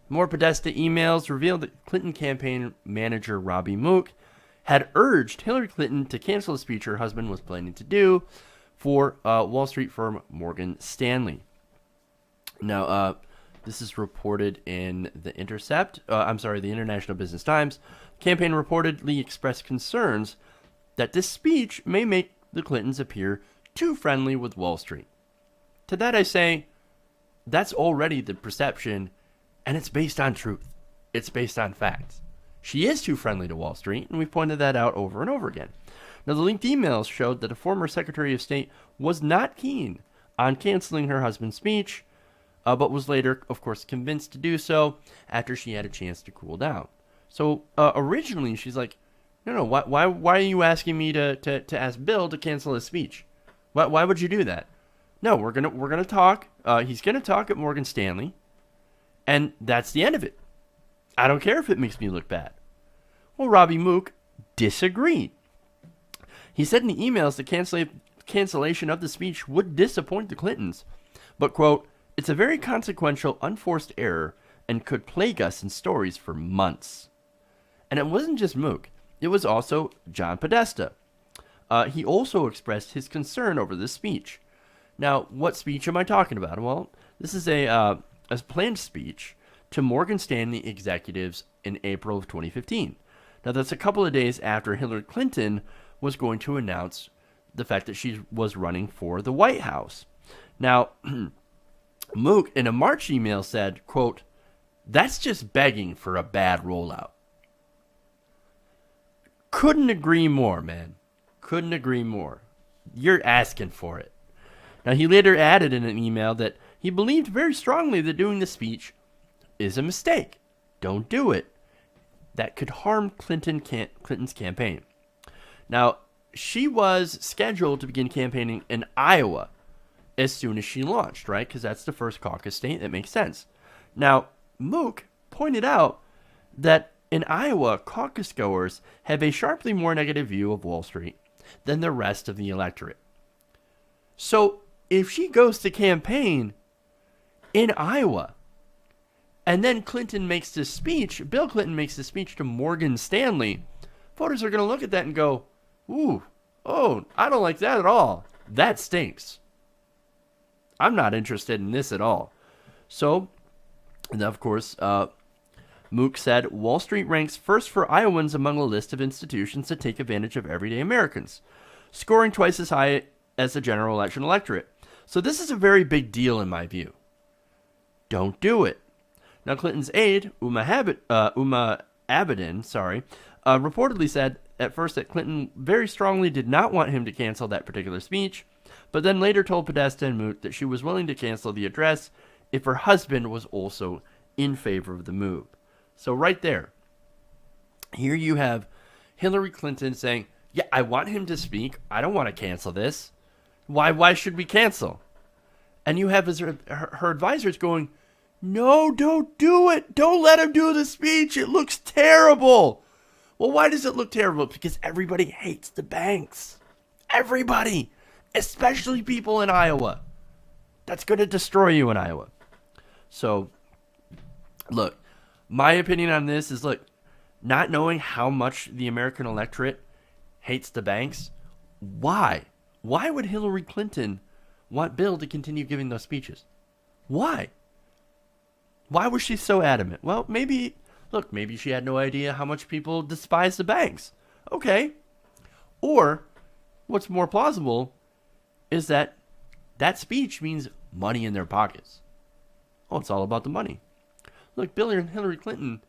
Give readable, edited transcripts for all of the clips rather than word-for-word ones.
More Podesta emails revealed that Clinton campaign manager Robbie Mook had urged Hillary Clinton to cancel a speech her husband was planning to do for Wall Street firm Morgan Stanley. Now, this is reported in The Intercept. The International Business Times. Campaign reportedly expressed concerns that this speech may make the Clintons appear too friendly with Wall Street. To that I say, that's already the perception, and it's based on truth. It's based on facts. She is too friendly to Wall Street, and we've pointed that out over and over again. Now, the linked emails showed that a former Secretary of State was not keen on canceling her husband's speech, but was later, of course, convinced to do so after she had a chance to cool down. So originally, she's like, no, why are you asking me to ask Bill to cancel his speech? Why would you do that? No, we're gonna talk. He's gonna talk at Morgan Stanley, and that's the end of it. I don't care if it makes me look bad. Well, Robbie Mook disagreed. He said in the emails the cancellation of the speech would disappoint the Clintons, but, quote, it's a very consequential, unforced error and could plague us in stories for months. And it wasn't just Mook. It was also John Podesta. He also expressed his concern over this speech. Now, what speech am I talking about? Well, this is a planned speech to Morgan Stanley executives in April of 2015. Now, that's a couple of days after Hillary Clinton was going to announce the fact that she was running for the White House. Now, Mook, in a March email, said, quote, that's just begging for a bad rollout. Couldn't agree more, man. Couldn't agree more. You're asking for it. Now, he later added in an email that he believed very strongly that doing the speech is a mistake. Don't do it. That could harm Clinton's campaign. Now, she was scheduled to begin campaigning in Iowa as soon as she launched, right? Because that's the first caucus state. That makes sense. Now, Mook pointed out that in Iowa, caucus goers have a sharply more negative view of Wall Street than the rest of the electorate. So, if she goes to campaign in Iowa, and then Bill Clinton makes this speech to Morgan Stanley, voters are going to look at that and go, I don't like that at all. That stinks. I'm not interested in this at all. So, and of course, Mook said, Wall Street ranks first for Iowans among a list of institutions that take advantage of everyday Americans, scoring twice as high as the general election electorate. So this is a very big deal in my view. Don't do it. Now, Clinton's aide, Uma Abedin, reportedly said at first that Clinton very strongly did not want him to cancel that particular speech, but then later told Podesta and Mook that she was willing to cancel the address if her husband was also in favor of the move. So right there, here you have Hillary Clinton saying, yeah, I want him to speak. I don't want to cancel this. Why should we cancel? And you have her advisors going, no, don't do it. Don't let him do the speech. It looks terrible. Well, why does it look terrible? Because everybody hates the banks. Everybody. Especially people in Iowa. That's going to destroy you in Iowa. So, look, my opinion on this is, not knowing how much the American electorate hates the banks, why? Why would Hillary Clinton want Bill to continue giving those speeches? Why? Why was she so adamant? Well, maybe she had no idea how much people despise the banks. Okay. Or, what's more plausible is that speech means money in their pockets. Oh, it's all about the money. Look, Bill and Hillary Clinton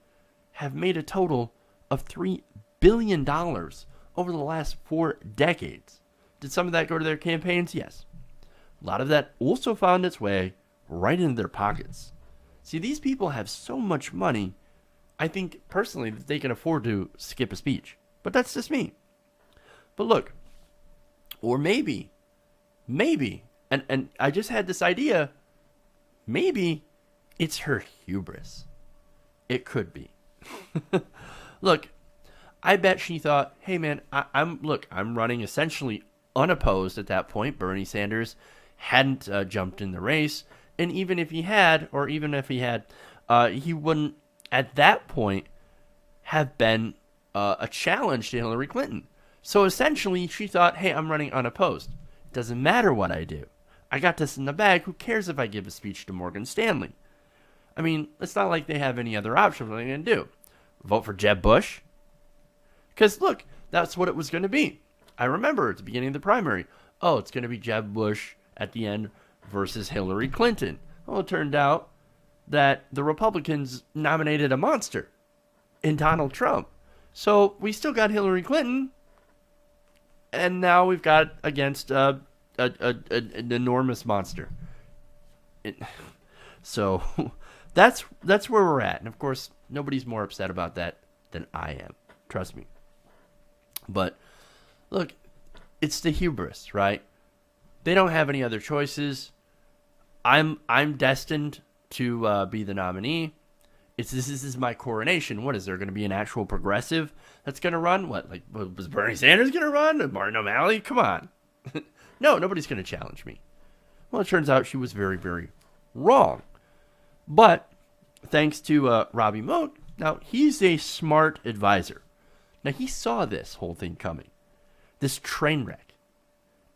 have made a total of $3 billion over the last 4 decades. Did some of that go to their campaigns? Yes. A lot of that also found its way right into their pockets. See, these people have so much money, I think personally that they can afford to skip a speech. But that's just me. But look, or maybe, and I just had this idea, maybe it's her hubris. It could be. Look, I bet she thought, hey man, I'm running essentially unopposed at that point. Bernie Sanders hadn't jumped in the race. And even if he had, he wouldn't, at that point, have been a challenge to Hillary Clinton. So essentially, she thought, hey, I'm running unopposed. It doesn't matter what I do. I got this in the bag. Who cares if I give a speech to Morgan Stanley? I mean, it's not like they have any other option. What are they going to do? Vote for Jeb Bush? Because, look, that's what it was going to be. I remember at the beginning of the primary, oh, it's going to be Jeb Bush at the end versus Hillary Clinton. Well, it turned out that the Republicans nominated a monster in Donald Trump. So we still got Hillary Clinton, and now we've got against an enormous monster. So that's where we're at. And, of course, nobody's more upset about that than I am. Trust me. But, look, it's the hubris, right? They don't have any other choices. I'm destined to be the nominee. This is my coronation. What is there going to be an actual progressive that's going to run? What, like, was Bernie Sanders going to run? Martin O'Malley? Come on. No, nobody's going to challenge me. Well, it turns out she was very, very wrong. But thanks to Robbie Moat, now he's a smart advisor. Now he saw this whole thing coming, this train wreck.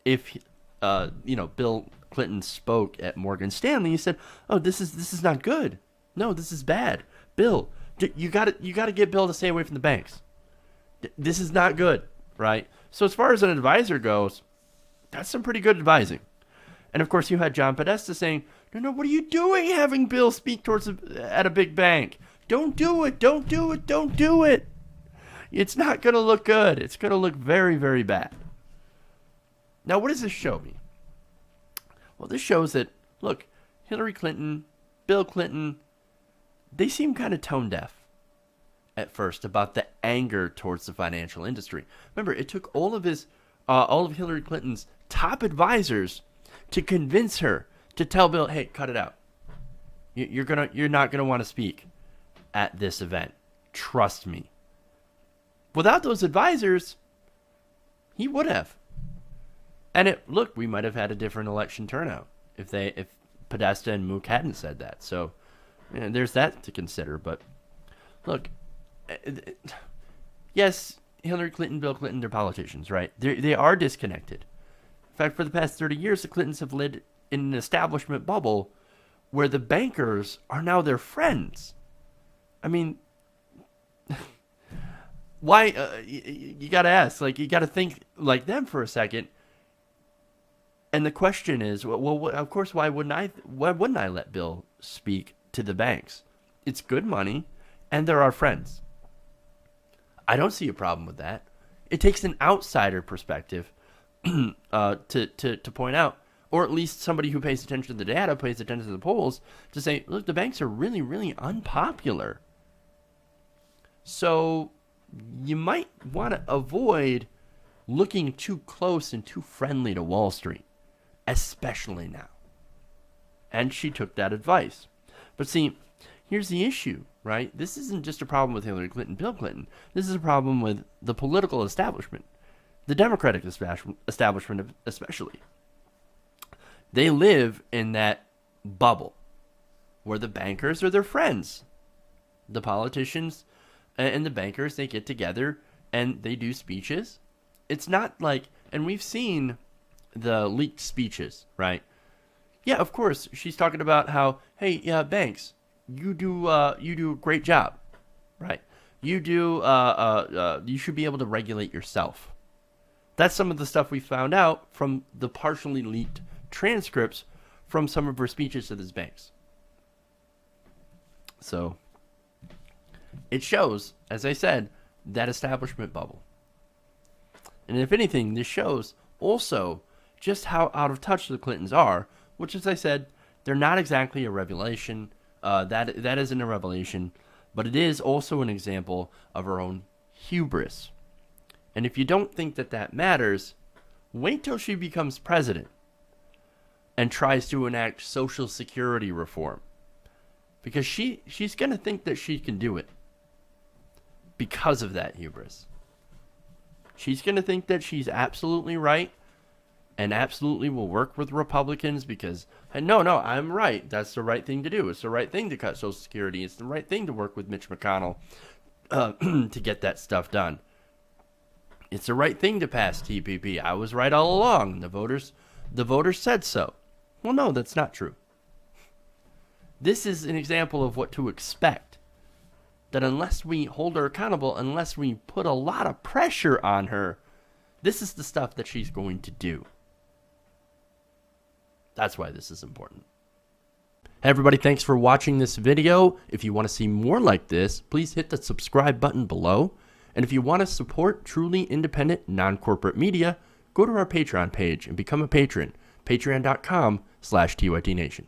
If Bill Clinton spoke at Morgan Stanley, he said, "Oh, this is not good. No, this is bad. Bill, you got to get Bill to stay away from the banks. This is not good, right?" So as far as an advisor goes, that's some pretty good advising. And of course, you had John Podesta saying, "No, what are you doing having Bill speak at a big bank? Don't do it. Don't do it. Don't do it. It's not going to look good. It's going to look very, very bad." Now, what does this show me? Well, this shows that, look, Hillary Clinton, Bill Clinton, they seem kind of tone deaf at first about the anger towards the financial industry. Remember, it took all of Hillary Clinton's top advisors to convince her to tell Bill, "Hey, cut it out. You're not gonna want to speak at this event. Trust me." Without those advisors, he would have. And we might have had a different election turnout if Podesta and Mook hadn't said that. So, there's that to consider. But look, yes, Hillary Clinton, Bill Clinton, they're politicians, right? They are disconnected. In fact, for the past 30 years, the Clintons have lived in an establishment bubble where the bankers are now their friends. I mean, why? You got to ask. Like, you got to think like them for a second. And the question is, well, of course, why wouldn't I let Bill speak to the banks? It's good money, and they're our friends. I don't see a problem with that. It takes an outsider perspective to point out, or at least somebody who pays attention to the data, pays attention to the polls, to say, look, the banks are really, really unpopular. So you might want to avoid looking too close and too friendly to Wall Street, especially now. And she took that advice. But see, here's the issue, right? This isn't just a problem with Hillary Clinton, Bill Clinton. This is a problem with the political establishment, the Democratic establishment especially. They live in that bubble where the bankers are their friends. The politicians and the bankers, they get together and they do speeches. It's not like, and we've seen the leaked speeches, right? Yeah, of course, she's talking about how, hey, yeah, banks, you do a great job, right? You should be able to regulate yourself. That's some of the stuff we found out from the partially leaked transcripts from some of her speeches to these banks. So it shows, as I said, that establishment bubble. And if anything, this shows also just how out of touch the Clintons are, which, as I said, they're not exactly a revelation. That isn't a revelation, but it is also an example of our own hubris. And if you don't think that matters, wait till she becomes president and tries to enact Social Security reform. Because she's going to think that she can do it because of that hubris. She's going to think that she's absolutely right and absolutely will work with Republicans because, no, I'm right. That's the right thing to do. It's the right thing to cut Social Security. It's the right thing to work with Mitch McConnell to get that stuff done. It's the right thing to pass TPP. I was right all along. The voters said so. Well, no, that's not true. This is an example of what to expect. That unless we hold her accountable, unless we put a lot of pressure on her, this is the stuff that she's going to do. That's why this is important. Hey everybody, thanks for watching this video. If you want to see more like this, please hit the subscribe button below. And if you want to support truly independent, non-corporate media, go to our Patreon page and become a patron. Patreon.com/TYTNation.